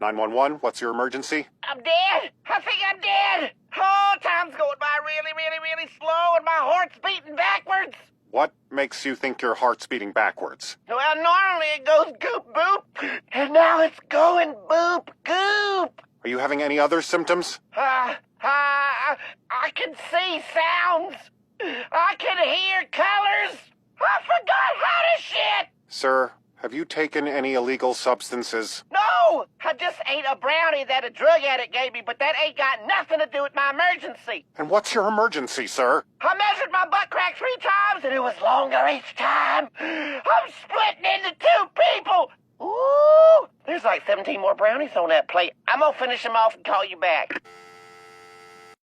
911, what's your emergency? I'm dead. I think I'm dead. Oh, time's going by really slow and my heart's beating backwards. What makes you think your heart's beating backwards? Well, normally it goes goop boop, and now it's going boop goop. Are you having any other symptoms? I can see sounds. I can hear colors. I forgot how to shit. Sir, have you taken any illegal substances? No, I just ate a brownie that a drug addict gave me, but that ain't got nothing to do with my emergency. And what's your emergency, sir? I measured my butt crack 3 times, and it was longer each time. I'm splitting into 2 people. Ooh, there's like 17 more brownies on that plate. I'm gonna finish them off and call you back.